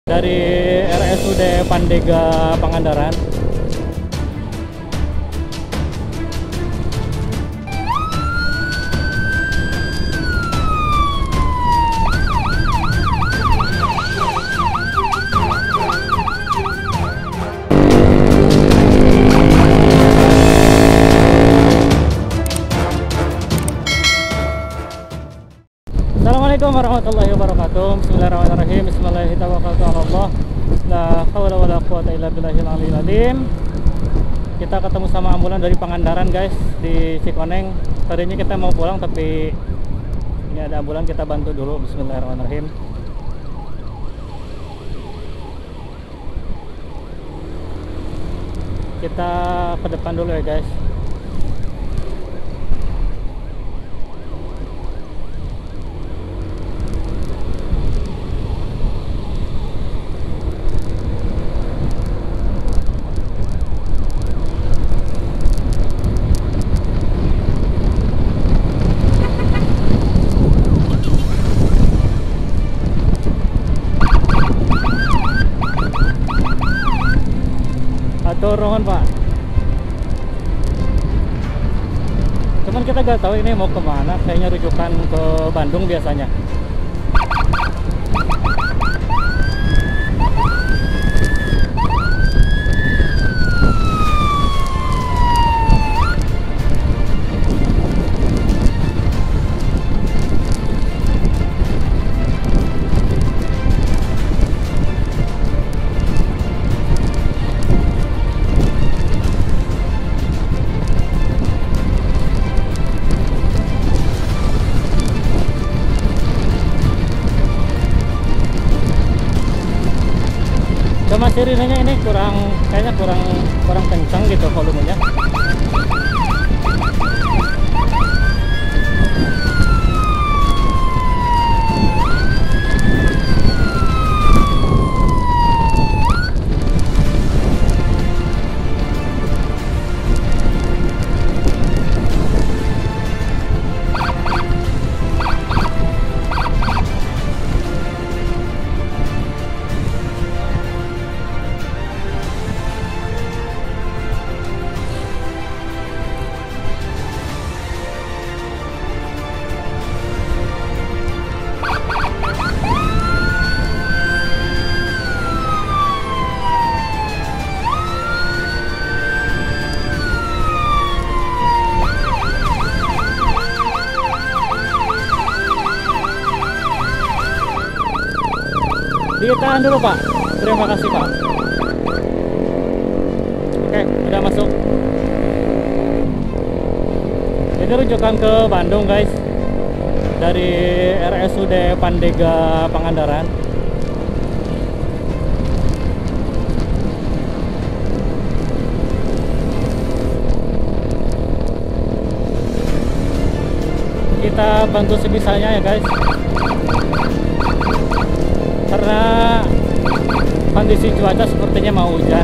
Dari RSUD Pandega Pangandaran. Assalamualaikum warahmatullahi wabarakatuh. Bismillahirrahmanirrahim. Bismillahirrahmanirrahim. La haula wala quwata illa billahil aliyil azim. Kita ketemu sama ambulan dari Pangandaran, guys, di Cikoneng. Tadinya kita mau pulang tapi ini ada ambulan, kita bantu dulu. Bismillahirrahmanirrahim. Kita ke depan dulu ya, guys. Dorongan, Pak. Cuman kita gak tahu ini mau kemana. Kayaknya rujukan ke Bandung biasanya. Cuma sirinenya ini kayaknya kurang kencang gitu volumenya. Ditahan dulu, Pak. Terima kasih, Pak. Oke, udah masuk. Ini rujukan ke Bandung, guys. Dari RSUD Pandega Pangandaran. Kita bantu sebisanya ya, guys. Karena kondisi cuaca sepertinya mau hujan.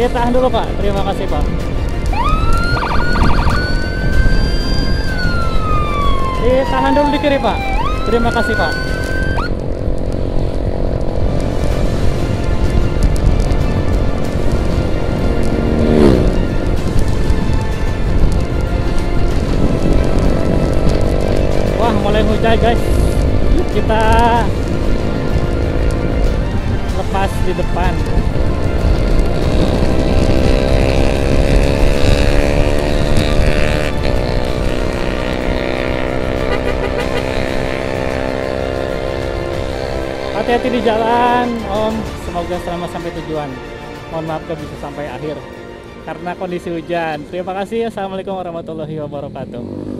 Tahan dulu, Pak. Terima kasih, Pak. Tahan dulu di kiri, Pak. Terima kasih, Pak. Wah, mulai hujan, guys. Kita lepas di depan. Hati-hati di jalan, Om. Semoga selamat sampai tujuan. Mohon maaf gak bisa sampai akhir karena kondisi hujan. Terima kasih. Assalamualaikum warahmatullahi wabarakatuh.